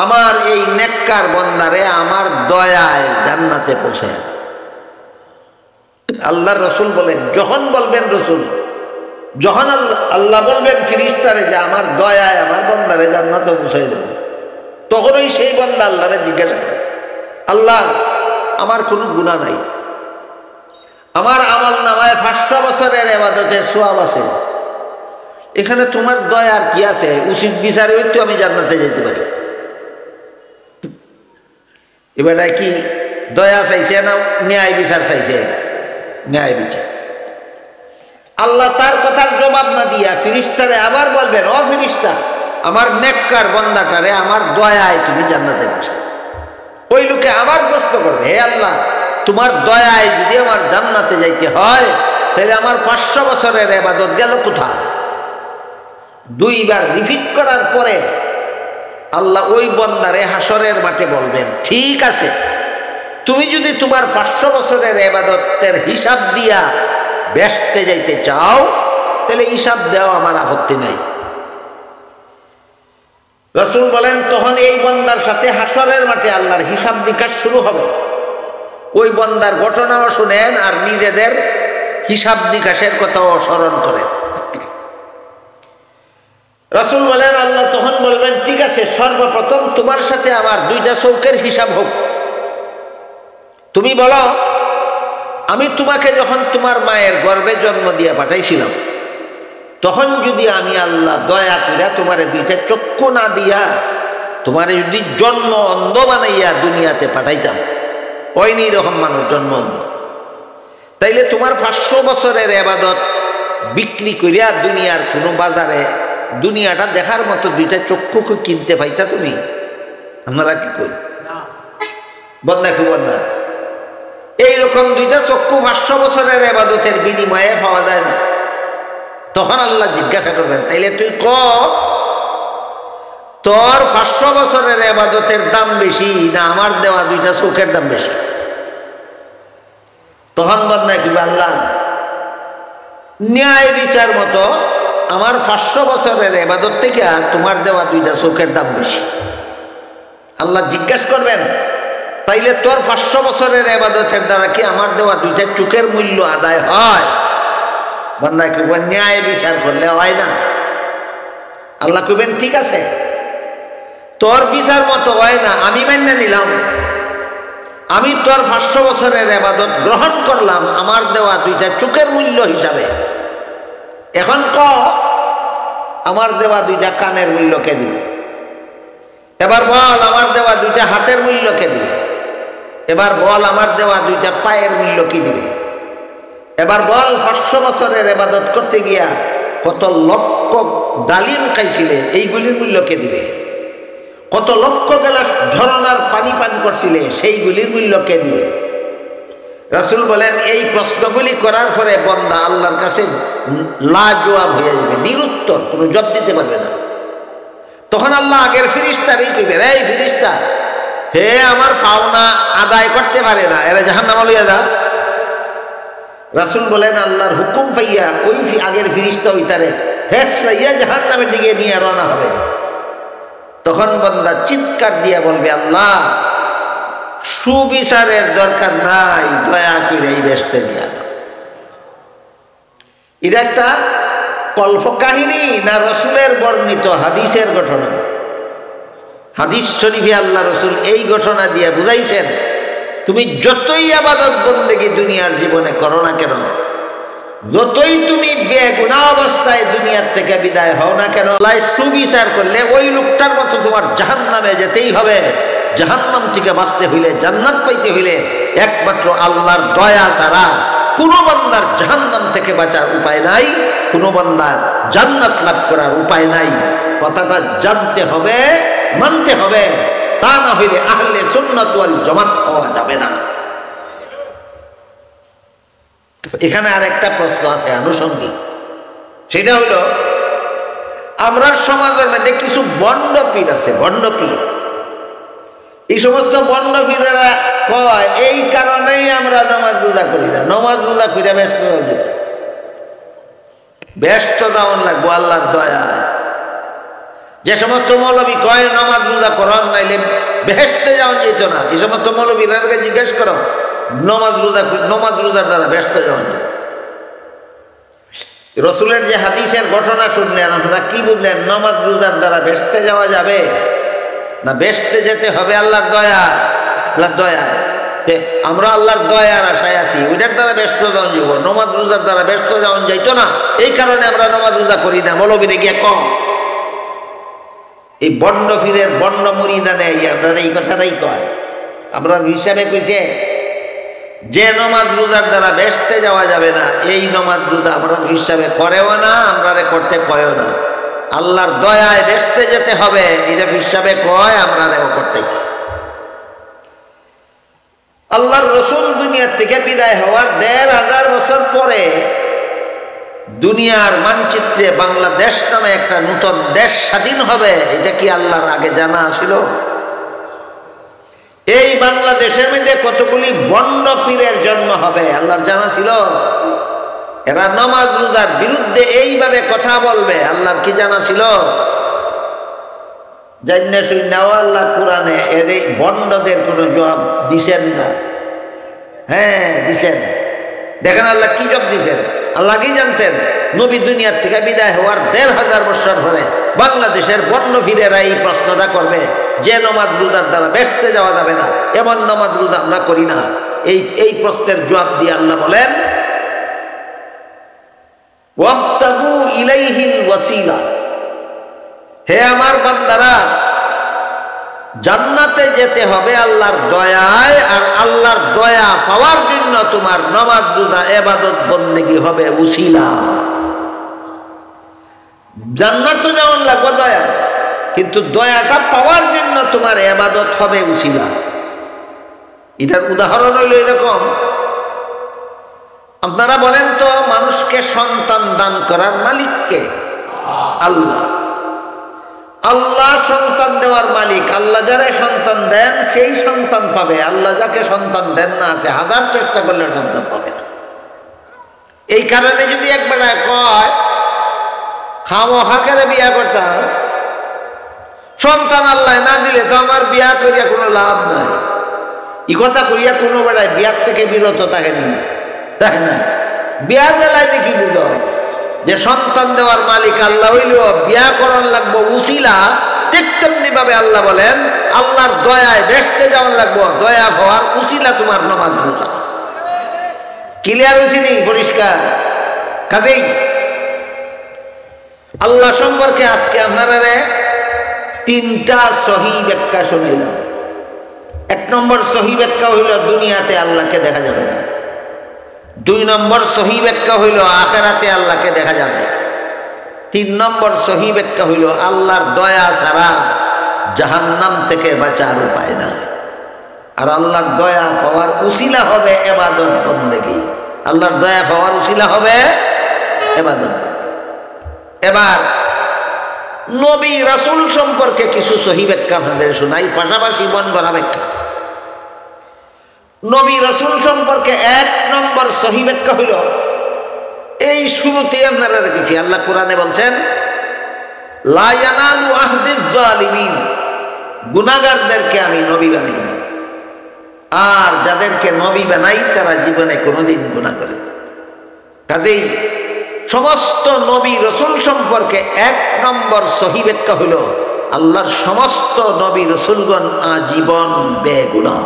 আমার এই নেককার বন্দারে আমার দয়ায় জান্নাতে পৌঁছায় দাও। আল্লাহর রসুল বলেন, যখন বলবেন রসুল, যখন আল্লাহ বলবেন ফিরিস্তারে যে আমার দয়ায় আমার বন্দারে জান্নাতে পৌঁছায় দেব, তখনই সেই বন্দা আল্লাহরে জিজ্ঞাসা করে, আল্লাহ, আমার কোনো গুনাহ নাই, আমার আমল নামায় 500 বছরের ইবাদতের সওয়াব আছে, এখানে তোমার দয়ার কি আছে? উচিত বিচারে তো আমি জান্নাতে যেতে পারি। এবারে কি দয়া চাইছে না ন্যায় বিচার চাইছে? ন্যায় বিচার। আল্লাহ তার কথার জবাব না দিয়া ফিরিস্তারে আবার বলবেন, ও ফিরিস্তা, আমার নেককার বন্দাটারে আমার দয়ায় তুমি জান্নাতে পৌঁছাও। ওই লোকে আবার প্রশ্ন করবে, হে আল্লাহ, তোমার দয়ায় যদি আমার জান্নাতে যাইতে হয় তাহলে আমার 500 বছরের ইবাদত গেল কোথায়? দুইবার রিপিট করার পরে আল্লাহ ওই বান্দারে হাসরের মাঠে বলবেন, ঠিক আছে, তুমি যদি তোমার 500 বছরের ইবাদতের হিসাব দিয়া বেহেশতে যাইতে চাও তাহলে হিসাব দেও, আমার আপত্তি নাই। রাসূল বলেন, তখন এই বান্দার সাথে হাসরের মাঠে আল্লাহর হিসাব নিকাশ শুরু হবে। ওই বান্দার ঘটনাও শুনেন আর নিজেদের হিসাব নিকাশের কথাও স্মরণ করেন। রাসূল বলেন, আল্লাহ তখন বলবেন, ঠিক আছে, সর্বপ্রথম তোমার সাথে আমার 2টা চৌকের হিসাব হোক। তুমি বলো, আমি তোমাকে যখন তোমার মায়ের গর্ভে জন্ম দিয়ে পাঠাইছিলাম, তখন যদি আমি আল্লাহ দয়া কইরা তোমারে 2টা চক্ষু না দিয়া তোমারে যদি জন্ম অন্ধ বানাইয়া দুনিয়াতে পাঠাইতাম, ওইনি রকম মানুষ জন্ম অন্ধ, তাইলে তোমার 500 বছরের ইবাদত বিক্রি করিয়া দুনিয়ার কোনো বাজারে দুনিয়াটা দেখার মতো 2টা চক্ষু কিনতে পাইতা তুমি? আমরা কি করি? বন্যা কি বন্যা এইরকম 2টা চক্ষু 500 বছরের ইবাদতের বিনিময়ে পাওয়া যায় না। তখন আল্লাহ জিজ্ঞাসা করবেন, তাইলে তুই ক, তোর 500 বছরের ইবাদতের দাম বেশি না আমার দেওয়া 2টা চোখের দাম বেশি? তখন বন্যা কি, আল্লাহ ন্যায় বিচার মতো আমার 500 বছরের ইবাদত থেকে তোমার দেওয়া 2টা চোখের দাম বেশি। আল্লাহ জিজ্ঞাসা করবেন, তাইলে তোর 500 বছরের ইবাদতের দ্বারা কি আমার দেওয়া 2টা চোখের মূল্য আদায় হয়? বান্দা কইবেন, ন্যায় বিচার করলে হয় না। আল্লাহ কইবেন, ঠিক আছে, তোর বিচার মতো হয় না, আমি মেনে নিলাম, আমি তোর 500 বছরের ইবাদত গ্রহণ করলাম আমার দেওয়া 2টা চোখের মূল্য হিসাবে। এখন ক, আমার দেওয়া 2টা কানের মূল্য কে দিবে? এবার বল, আমার দেওয়া 2টা হাতের মূল্য কে দিবে? এবার বল, আমার দেওয়া 2টা পায়ের মূল্য কি দিবে? এবার বল, 500 বছরের ইবাদত করতে গিয়া কত লক্ষ ডালিম খাইছিলে, এইগুলির মূল্য কে দিবে? কত লক্ষ গেলাস ঝরনার পানি পান করছিলে, সেইগুলির মূল্য কে দিবে? রাসূল বলেন, এই প্রশ্নগুলি করার পরে বান্দা আল্লাহর কাছে লাজবাব হয়ে যাবে, নিরুত্তর, কোনো জবাব দিতে পারবে না। তখন আল্লাহ আগের ফেরেশতারই কইবে, এই ফেরেশতা, হে আমার পাওনা আদায় করতে পারে না, এরা জাহান্নামে লইয়া যা। রাসূল বলেন, আল্লাহর হুকুম পাইয়া ওই আগের ফেরেশতা ওইটারে হেসরাইয়া জাহান্নামের দিকে নিয়ে রওনা হবে। তখন বান্দা চিৎকার দিয়া বলবে, আল্লাহ সুবিচারের দরকার নাই, দয়া করে এই বেহেশতে দিয়া দাও। এটা একটা কল্পকাহিনী না রাসূলের বর্ণিত হাদিসের ঘটনা? হাদিস শরীফে আল্লাহ রাসূল এই ঘটনা দিয়ে বুঝাইছেন, তুমি যতই ইবাদত বন্দেগী দুনিয়ার জীবনে করো না কেন, যতই তুমি বেগুনাহ অবস্থায় দুনিয়ার থেকে বিদায় হও না কেন, আল্লাহ সুবিচার করলে ওই লোকটার মতো তোমার জাহান্নামে যেতেই হবে। জাহান্নাম থেকে বাঁচতে হইলে, জান্নাত পাইতে হইলে একমাত্র আল্লাহর দয়া ছাড়া কোনো বান্দার জাহান্নাম থেকে বাঁচার উপায় নাই, কোনো বান্দার জান্নাত লাভ করার উপায় নাই। কথাটা জানতে হবে, মানতে হবে, তা না হইলে আহলে সুন্নাত ওয়াল জামাত হওয়া যাবে না। এখানে আর একটা প্রশ্ন আছে আনুষঙ্গিক, সেটা হলো, আমরা সমাজের মধ্যে কিছু বন্ড পীর আছে, বন্ড পীর। এই সমস্ত বন্ড পীরেরা কয়, এই কারণেই আমরা নামাজ রোজা করি না, নামাজ রোজা করিয়া ব্যস্ত যাও, ব্যস্ত যাওয়ান লাগবো আল্লাহর দয়ায়। যে সমস্ত মৌলবী কয় নামাজ রোজা করান নাইলে বেহেশতে যাওয়া যেত না, এই সমস্ত মৌলবীদেরকে জিজ্ঞেস করো, নামাজ রোজার দ্বারা ব্যস্ত যাওয়া যায়। রাসূলের যে হাদিসের ঘটনা শুনলেন, আপনারা কি বুঝলেন? নামাজ রোজার দ্বারা বেহেশতে যাওয়া যাবে না বেহেশতে যেতে হবে আল্লাহর দয়া? আল্লাহর দয়ায় আমরা আল্লাহর দয়ার আশায় আছি, ওইটার দ্বারা ব্যস্ত যাওয়া যাব, নামাজ রোজার দ্বারা ব্যস্ত যাওয়া যাইতো না, এই কারণে আমরা নামাজ রোজা করি না। মৌলবীরে গিয়ে কম, এই বন্ড ফিরের বন্ড মুরিদানে আপনারা এই কথাটাই কয়। আমরা হিসাবে কইছে যে নামাজ রোজার দ্বারা বেহেশতে যাওয়া যাবে না, এই নামাজ রোজা আমরা হিসাবে করেও না, আমরা করতে কয়ও না। আল্লাহর দয়ায় বেহেশতে যেতে হবে এটা হিসাবে কয়, আমরা করতে কয়। আল্লাহর রাসূল দুনিয়া থেকে বিদায় হওয়ার ১৫০০ বছর পরে দুনিয়ার মানচিত্রে বাংলাদেশ নামে একটা নতুন দেশ স্বাধীন হবে, এটা কি আল্লাহর আগে জানা ছিল? এই বাংলাদেশের মধ্যে কতগুলি বন্ড পীরের জন্ম হবে, আল্লাহর জানা ছিল? এরা নামাজ রোজার বিরুদ্ধে এইভাবে কথা বলবে, আল্লাহর কি জানা ছিল? জান্না শুনাও আল্লাহ কোরআনে এর এই বন্ডদের কোনো জবাব দিছেন না। হ্যাঁ দিছেন, দেখেন আল্লাহ কি জবাব দিছেন। আল্লাহ কি জানতেন নবী দুনিয়ার থেকে বিদায় হওয়ার ১৫০০ বছর ধরে বাংলাদেশের বন্ড ফিরেরা এই প্রশ্নটা করবে যে নামাজ রোজার দ্বারা বেহেশতে যাওয়া যাবে না, এমন নামাজ রোজা আমরা করি না। এই প্রশ্নের জবাব দিয়ে আল্লাহ বলেন ওয়াবতাগু ইলাইহিল ওয়াসিলা, হে আমার বান্দারা জান্নাতে যেতে হবে আল্লাহর দয়ায়, আর আল্লাহর দয়া পাওয়ার জন্য তোমার নামাজ রোজা ইবাদত বন্দেগী হবে উসিলা। জান্নাত যেমন লাগবে দয়া, কিন্তু দয়াটা পাওয়ার জন্য তোমার ইবাদত হবে উসিলা। এটার উদাহরণ হইল এরকম, আপনারা বলেন তো মানুষকে সন্তান দান করার মালিক কে? আল্লাহ। আল্লাহ সন্তান দেওয়ার মালিক। আল্লাহ যারা সন্তান দেন সেই সন্তান পাবে, আল্লাহ যাকে সন্তান দেন না সে হাজার চেষ্টা করলে সন্তান পাবে না। এই কারণে যদি একবার কয় খামোখা করে বিয়া করতাম, সন্তান আল্লাহ না দিলে তো আমার বিয়া করিয়া কোনো লাভ নাই, এই কথা কইয়া কোনো বেড়ায় বিয়ার থেকে বিরত থাকেনি, তাই না? বিয়ার বেলায় দেখি বুঝো যে সন্তান দেওয়ার মালিক আল্লাহ হইল, বিয়া করার লাগবো উসিলা। ঠিক তেমনি ভাবে আল্লাহ বলেন আল্লাহর দয়ায় বেহেশতে যাওয়ার লাগবো, দয়া হওয়ার উসিলা তোমার নামাজ রোজা। ক্লিয়ার হয়েছে নি? পরিষ্কার? কাজেই আল্লাহ সম্পর্কে আজকে আপনারা 3টা সহি ব্যাখ্যা শুনাইলাম। 1 নম্বর সহি ব্যাখ্যা হইল দুনিয়াতে আল্লাহকে দেখা যাবে না। 2 নম্বর সহি ব্যাখ্যা হইল আখিরাতে আল্লাহকে দেখা যাবে। 3 নম্বর সহি ব্যাখ্যা হইল আল্লাহর দয়া ছাড়া জাহান্নাম থেকে বাঁচার উপায় নাই। আর আল্লাহর দয়া পাওয়ার উসিলা হবে ইবাদত বন্দেগী। আল্লাহর দয়া পাওয়ার উসিলা হবে ইবাদত বন্দেগী। এবার নবী রাসূল সম্পর্কে কিছু সহি ব্যাখ্যা আপনাদের শোনাই, পাশাপাশি মন গড়া ব্যাখ্যা। নবী রাসূল সম্পর্কে 1 নম্বর সহি ব্যাখ্যা হইল এই শুরুতে আপনারা রেখেছি, আল্লাহ কোরআনে বলছেন লা ইয়ানালু আহদিজ জালিমিন, গুনাহগারদেরকে আমি নবী বানাই না, আর যাদেরকে নবী বানাই তারা জীবনে কোনোদিন গুনাহ করে না। কাজেই সমস্ত নবী রাসূল সম্পর্কে 1 নম্বর সহি ব্যাখ্যা হইল আল্লাহর সমস্ত নবী রাসূলগণ আজীবন বেগুনাহ।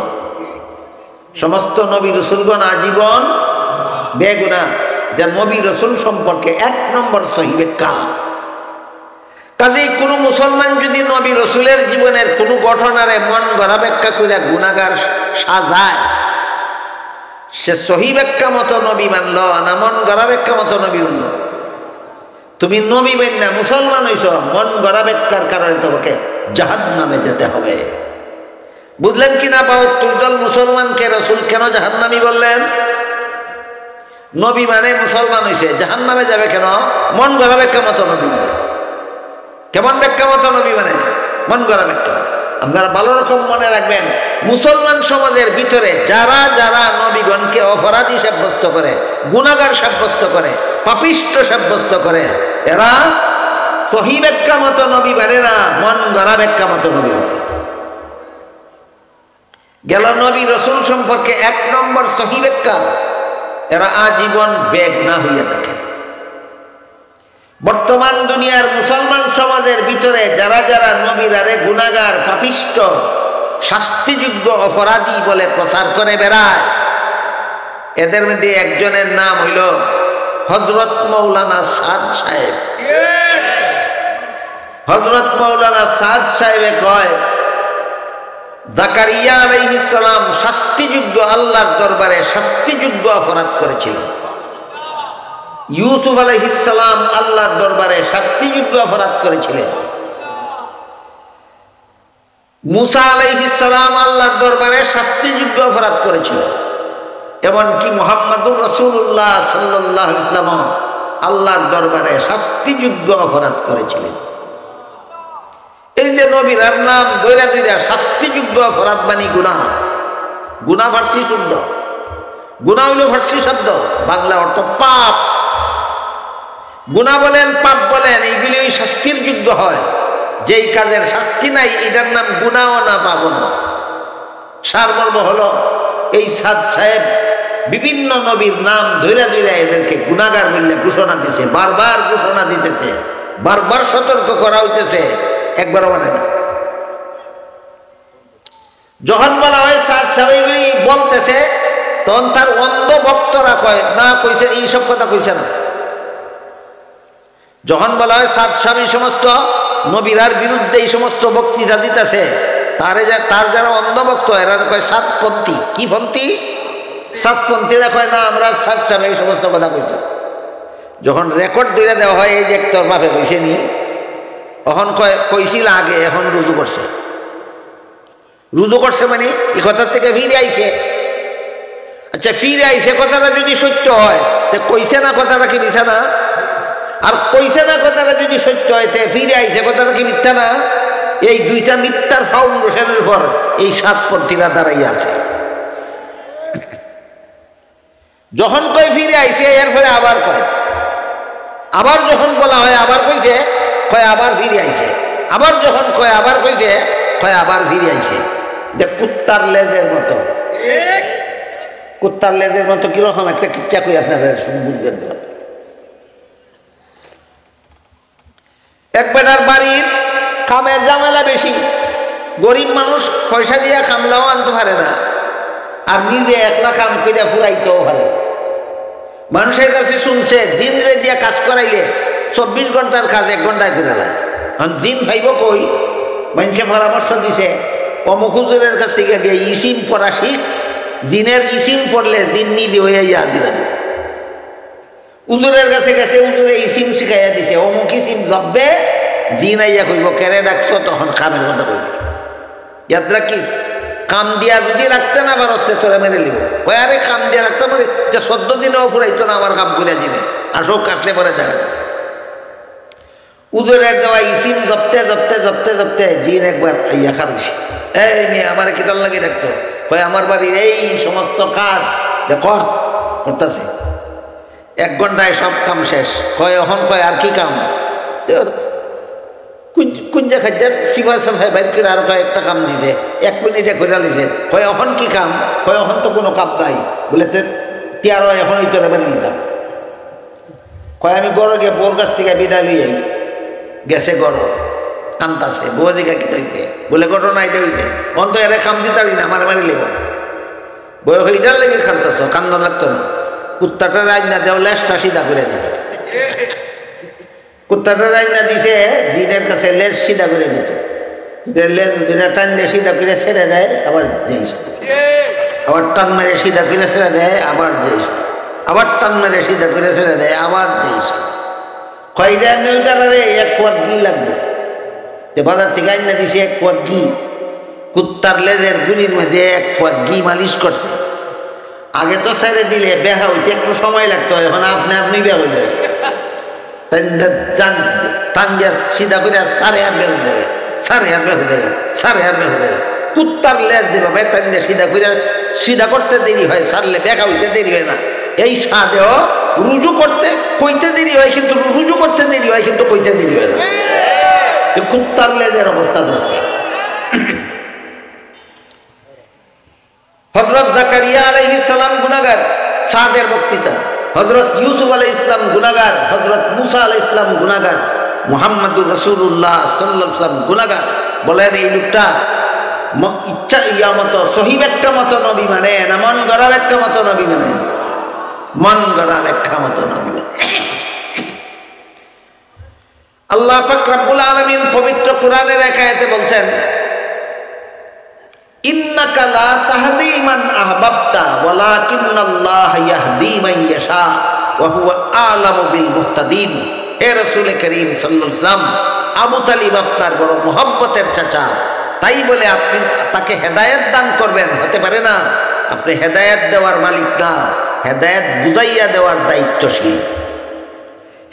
সমস্ত নবী রাসূলগণ আজীবন বেগুনাহ, যে নবী রাসূল সম্পর্কে 1 নম্বর সহি ব্যাখ্যা। কাজেই কোন মুসলমান যদি নবী রাসূলের জীবনের কোন ঘটনারে মন গড়া ব্যাখ্যা করে গুনাহগার সাজায়, সে সহি ব্যাখ্যা মতো নবী মানল না মন গড়া ব্যাখ্যা মতো নবী মানল? তুমি নবী মাইন না মুসলমান হইছ, মন গড়া ব্যাখ্যার কারণে তোমাকে জাহান্নামে যেতে হবে। বুঝলেন কিনা? ৭২ দল মুসলমানকে রাসূল কেন জাহান্নামী বললেন? নবী মানে মুসলমান হইছে, জাহান্নামে যাবে কেন? মন গড়া ব্যাখ্যা মতো নবী মানে। কেমন ব্যাখ্যা মতো নবী মানে? মন গড়া ব্যাখ্যা। আপনারা ভালো রকম মনে রাখবেন, মুসলমান সমাজের ভিতরে যারা যারা নবীগণকে অপরাধী সাব্যস্ত করে, গুনাহগার সাব্যস্ত করে, পাপিষ্ঠ সাব্যস্ত করে, এরা সহি ব্যাখ্যা মতো নবী মানে না, মন গড়া ব্যাখ্যা মতো নবী মানে। গেল নবী রাসূল সম্পর্কে 1 নম্বর সহি ব্যাখ্যা, এরা আজীবন বেগুনাহ হইয়া থাকে। বর্তমান দুনিয়ার মুসলমান সমাজের ভিতরে যারা যারা নবীরারে গুনাহগার, পাপিষ্ঠ, শাস্তিযোগ্য অপরাধী বলে প্রচার করে বেড়ায়, এদের মধ্যে একজনের নাম হইল হযরত মাওলানা সাদ সাহেব। হযরত মাওলানা সাদ সাহেবে কয় জাকারিয়া আলাইহিস সালাম শাস্তিযোগ্য, আল্লাহর দরবারে শাস্তিযোগ্য অপরাধ করেছিলেন। ইউসুফ আলাইহিস সালাম আল্লাহর দরবারে শাস্তিযোগ্য অপরাধ করেছিলেন। মুসা আলাইহিস সালাম আল্লাহর দরবারে শাস্তিযোগ্য অপরাধ করেছিলেন। এমনকি মুহাম্মাদুর রাসূলুল্লাহ সাল্লাল্লাহু আলাইহি ওয়াসাল্লাম আল্লাহর দরবারে শাস্তিযোগ্য অপরাধ করেছিলেন। এই যে নবীর নাম দৈরা দৈরা শাস্তিযোগ্য অপরাধ মানে গুনাহ। গুনাহ ফার্সি শব্দ, গুনাহ হইল ফার্সি শব্দ, বাংলা অর্থ পাপ। গুনাহ বলেন পাপ বলেন এইগুলি শাস্তির যোগ্য হয়। যেই কাজের শাস্তি নাই এটার নাম গুনাহও না, পাবো না। সারমর্ম হলো এই সাদ সাহেব বিভিন্ন নবীর নাম ধৈরা ধৈরা এদেরকে গুনাহগার বললে ঘোষণা দিছে, বারবার ঘোষণা দিতেছে, বারবার সতর্ক করা হইতেছে, একবারও মানে না। যখন বলা হয় সাদ সাহেব বলতেছে তখন তার অন্ধ ভক্তরা কয় না, কইছে এইসব কথা কইছে না। যখন বলা হয় সাদ সাহেব এই সমস্ত নবীরার বিরুদ্ধে এই সমস্ত বক্তৃতা দিতেছে, তার যারা অন্ধভক্ত এরা কয় সাতপন্থী। কি পন্থী? সাতপন্থীরা কয় না, আমরা সাদ সাহেব এই সমস্ত কথা কইছে। যখন রেকর্ড ধরে দেওয়া হয় এই যে তোর বাপে কইছে নি, তখন কয় কইছিল আগে, এখন রুজু করছে। রুজু করছে মানে এই কথার থেকে ফিরে আইছে। আচ্ছা, ফিরে আইছে কথাটা যদি সত্য হয় তো কইছে না কথাটা কি মিথ্যা না? আর কইছে না কথাটা যদি সত্য হয় তো ফিরে আইছে কথাটা কি মিথ্যা না? এই দুইটা মিথ্যার ফাউন্ডেশনের উপর এই সাতপন্থীরা দাঁড়াই আছে। যখন কয় ফিরে আইছে এরপরে আবার কয়, আবার যখন বলা হয় আবার কইছে, কয় আবার ফিরে আইছে, আবার যখন কয় আবার কইছে, কয় আবার ফিরে আইছে। যে কুত্তার লেজের মতো, কুত্তার লেজের মতো কিরকম একটা কিচ্ছা কই আপনারা বুঝবেন না। এক বেটার বাড়ির কামের ঝামেলা বেশি, গরিব মানুষ পয়সা দিয়া কামলাও আনতে পারে না, আর নিজে একলা কাম করে ফুরাইতেও পারে। মানুষের কাছে শুনছে জিনরে দিয়া কাজ করাইলে 24 ঘন্টার কাজ 1 ঘন্টায় করে নেয়। জিন ভাইব কই? মানুষে পরামর্শ দিছে অমুক হুজুরের কাছ থেকে গিয়ে ইসিম পড়া শিখ, জিনের ইসিম পড়লে জিন নিজে হয়ে আদিবাদী। উজুরের কাছে গেছে, উজুরে ইসিম শিখাইয়া দিছে, অমুক ইসিম জব্বে জিন আইয়া কইব কেড়ে ডাকছো, তখন কামের কথা কইব। ইয়াদ রাখিস, কাম দিয়া যদি রাখতে না পারছে তোরা মেরে লিব। ওই আরে কাম দিয়া রাখতে পারি, 14 দিনেও ফুরাইতো না আমার কাম করিয়া জিনে, আসো কাটলে পরে দেখা যায়। উজুরের দেওয়া ইসিম জপতে জপতে জপতে জপতে জিন একবার আইয়া খারুছে, এই মেয়ে আমার কিতাল লাগিয়ে রাখতো, কয় আমার বাড়ির এই সমস্ত কাজ করতেছে, 1 ঘন্টায় সব কাম শেষ। কয় এখন কয় আর কি কাম? কুঞ্জা খাজ্জার শিবা সাফাই বাইর করে আর কয়েকটা কাম দিছে, 1 মিনিটে করে লিছে। কয় এখন কি কাম? কয় এখন তো কোনো কাম নাই। বলে তিয়ারো এখনই তোরা বেরিয়ে নিতাম। কয় আমি গড় গিয়ে বোর কাছ থেকে বিদায় লইয়াই গেছে, গড় কান্দাছে, বউ দিকে কি হয়েছে? বলে ঘটনা এটা হয়েছে, অন্ত এরা কাম দিতারি না, মারে মারি লেব। বয় হইটার লেগে কান্দাছ, কান্দন লাগতো না। কুত্তাটা রাজনা দেও, লেজটা সিধা করে দিত। কুত্তাটা রাজনা দিছে জিনের কাছে, লেজ সিধা করে দিত। লেজ যেটা টান দিয়ে সিধা করে ছেড়ে দেয়, আবার যেই আবার টান মেরে সিধা করে ছেড়ে দেয়, আবার যেই আবার টান মেরে সিধা করে ছেড়ে দেয়, আবার যেই কয়টা নেউটারে 1 ফুয়াট ঘি লাগবে। বাজার থেকে আইনা দিছে 1 ফুয়াট ঘি, কুত্তার লেজের গুলির মধ্যে 1 ফুয়াট ঘি মালিশ করছে। আগে তো ছেড়ে দিলে বেহা হইতে একটু সময় লাগতো, এখন আপনি বেহা হয়ে যাবে। টান দিয়া সিধা করে 4.5 বের হয়ে যাবে, 4.5 বের হয়ে যাবে, 4.5 বের হয়ে যাবে। কুত্তার লেজ যেভাবে টান দিয়ে সিধা করে সিধা করতে দেরি হয়, সারলে বেহা হইতে দেরি হয় না। এই সাদেও রুজু করতে কইতে দেরি হয়, কিন্তু রুজু করতে দেরি হয়, কিন্তু কইতে দেরি হয় না। কুত্তার লেজের অবস্থা দোষে। হযরত জাকারিয়া আলাইহিস সালাম গুনাহগার, সাদের বক্তৃতা। হযরত ইউসুফ আলাইহিস সালাম গুনাহগার, হযরত মুসা আলাইহিস সালাম গুনাহগার, মুহাম্মদুর রাসূলুল্লাহ সাল্লাল্লাহু আলাইহি ওয়াসাল্লাম গুনাহগার। বলেন এই লোকটা ইচ্ছা ইয়া মতো সহিহ একটা মতো নবী মানে না মন গড়া একটা মতো নবী মানে? মন গড়া একটা মতো নবী মানে। আল্লাহ পাক রব্বুল আলামিন পবিত্র কোরআনের এক আয়াতে বলছেন, ইন্নাকা লা তাহদি মান আহবাবতা ওয়ালাকিন্নাল্লাহা ইয়াহদি মান ইয়াশা ওয়া হুয়া আ'লামু বিল মুহতাদিন। হে রাসূল করিম সাল্লাল্লাহু আলাইহি ওয়াসাল্লাম, আবু তালিব আপনার বড় মুহাব্বতের চাচা, তাই বলে আপনি তাকে হেদায়েত দান করবেন হতে পারে না। আপনি হেদায়েত দেওয়ার মালিক না, হেদায়েত বুঝাইয়া দেওয়ার দায়িত্বশীল।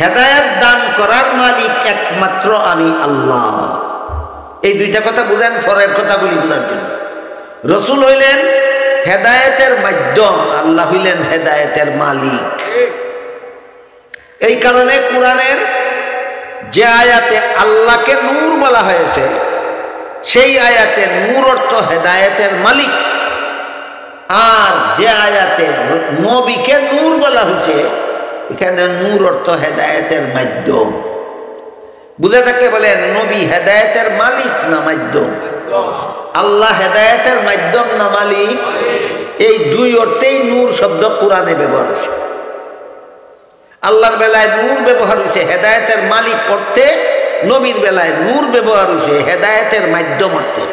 হেদায়েত দান করার মালিক একমাত্র আমি আল্লাহ। এই দুইটা কথা বুঝেন, পরের কথাগুলি বোঝার জন্য। রসুল হইলেন হেদায়েতের মাধ্যম, আল্লাহ হইলেন হেদায়েতের মালিক। এই কারণে কোরআনের যে আয়াতে আল্লাহকে নূর বলা হয়েছে, সেই আয়াতে নূর অর্থ হেদায়েতের মালিক, আর যে আয়াতে নবীকে নূর বলা হয়েছে, এখানে নূর অর্থ হেদায়েতের মাধ্যম। বুঝে থাকলে বলেন, নবী হেদায়েতের মালিক না মাধ্যম? আল্লাহ হেদায়েতের মাধ্যম না মালিক? এই দুই অর্থেই নূর শব্দ কোরআনে ব্যবহার হয়েছে। আল্লাহর বেলায় নূর ব্যবহার হয়েছে হেদায়েতের মালিক অর্থে, নবীর বেলায় নূর ব্যবহার হয়েছে হেদায়েতের মাধ্যম অর্থে।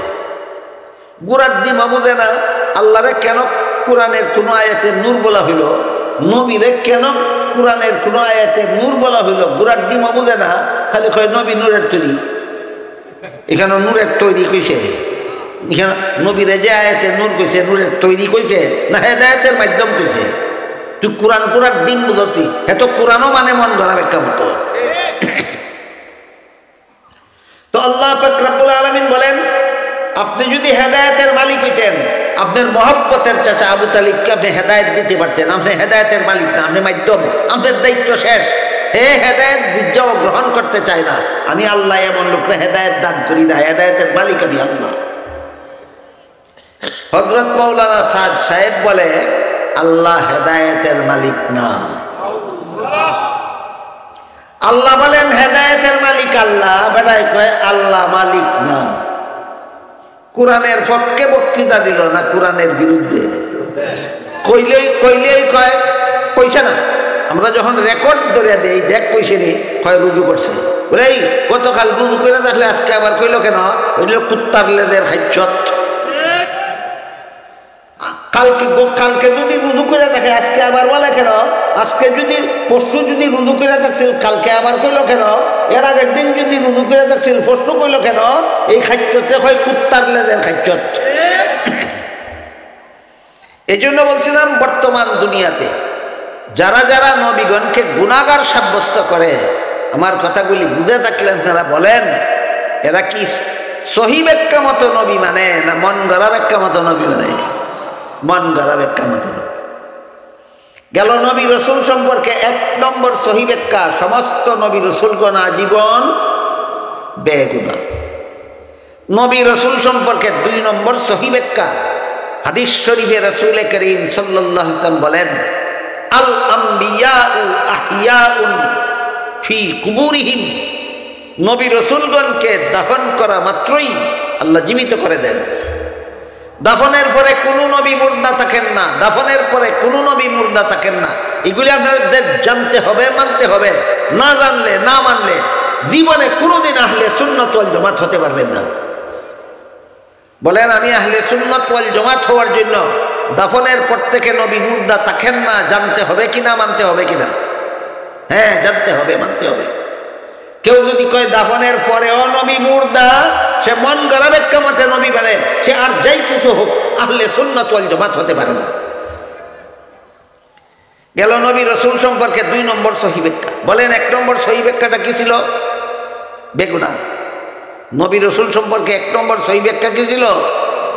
গুড়ার ডিমা বুঝে না আল্লাহরে কেন কোরআনের কোনো আয়াতে নূর বলা হইল, নবীরে কেন কোরআনের কোনো আয়াতে নূর বলা হইল। গুড়ার ডিমা বুঝে না, খালি কয় নবী নূরের তৈরি। এখানে নূরের তৈরি কইছে, এখানে নবীরে যে আয়াতে নূর কইছে নূরের তৈরি কইছে না হেদায়েতের মাধ্যম কইছে? তুই কোরআন কোরআন দিন বুঝছি, এত কোরআনও মানে মন ধরা ব্যাখ্যা মতো। তো আল্লাহ পাক রব্বুল আলামিন বলেন, আপনি যদি হেদায়েতের মালিক হইতেন, আপনার মহব্বতের চাচা আবু তালিবকে আপনি হেদায়েত দিতে পারতেন। আপনি হেদায়েতের মালিক না, আপনি মাধ্যম, আপনার দায়িত্ব শেষ। হে হেদায়েত বুঝাও গ্রহণ করতে চায় না, আমি আল্লাহ এমন লোকরা হেদায়েত দান করি না, হেদায়েতের মালিক আমি আল্লাহ। হযরত মাওলানা সাদ সাহেব বলে, আল্লাহ হেদায়েতের মালিক না। আল্লাহ বলেন হেদায়েতের মালিক আল্লাহ, বেটায় কয় আল্লাহ মালিক না। কোরআনের পক্ষে বক্তৃতা দিল না কোরআনের বিরুদ্ধে? কইলেই কয় কইছে না। আমরা যখন রেকর্ড ধরে দেই, দেখ কইছে নি, কয় রুজু করছে। বলে এই গতকাল রুজু করে দেখলে আজকে আবার কইল কেন? ওইল কুত্তার লেজের হাইচত। কালকে যদি রুজু করে দেখে আজকে আবার বলে কেন? আজকে যদি পরশু যদি রুজু করে দেখছিল কালকে আবার কইল কেন? এর আগের দিন যদি রুজু করে দেখছিল পরশু কইল কেন? এই খাদ্যতে হয় কুত্তার লেজের খাদ্যত। এই জন্য বলছিলাম, বর্তমান দুনিয়াতে যারা যারা নবীগণকে গুনাহগার সাব্যস্ত করে, আমার কথাগুলি বুঝে থাকলেন তারা বলেন, এরা কি সহি ব্যাখ্যা মতো নবী মানে না মন গড়া ব্যাখ্যা মতো নবী মানে? মন গড়া ব্যাখ্যা মতো নবী। গেল নবী রসুল সম্পর্কে 1 নম্বর সহি ব্যাখ্যা, সমস্ত নবী রসুলগণ আজীবন বেগুনাহ। নবী রসুল সম্পর্কে 2 নম্বর সহি ব্যাখ্যা, হাদিস শরীফে রাসূল করিম সাল্লাল্লাহু আলাইহি ওয়াসাল্লাম বলেন, আল আম্বিয়াউ আহইয়াউন ফি কুবুরিহিম। নবী রসুলগণকে দাফন করা মাত্রই আল্লাহ জীবিত করে দেন। দাফনের পরে কোনো নবী মুর্দা থাকেন না, দাফনের পরে কোনো নবী মুর্দা থাকেন না। এগুলি আপনাদের জানতে হবে, মানতে হবে। না জানলে, না মানলে জীবনে কোনোদিন আহলে সুন্নাত ওয়াল জামাত হতে পারবেন না। বলেন, আমি আহলে সুন্নাত ওয়াল জামাত হওয়ার জন্য দাফনের পর থেকে নবী মুর্দা থাকেন না, জানতে হবে কিনা, মানতে হবে কিনা? হ্যাঁ, জানতে হবে, মানতে হবে। কেউ যদি কয় দাফনের পরেও নবী মুর্দা, সে মন গড়া ব্যাখ্যা মতে নবী বলে, সে আর যাই কিছু হোক আহলে সুন্নাত ওয়াল জামাত হতে পারে না। গেল নবী রসুল সম্পর্কে 2 নম্বর সহি ব্যাখ্যা। বলেন 1 নম্বর সহি ব্যাখ্যাটা কি ছিল? বেগুনাহ। নবী রসুল সম্পর্কে 1 নম্বর সহি ব্যাখ্যা কি ছিল?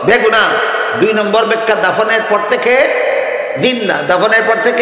বেগুনাহ। 2 নম্বর ব্যাখ্যা দাফনের পর থেকে জিন্দা, দাফনের পর থেকে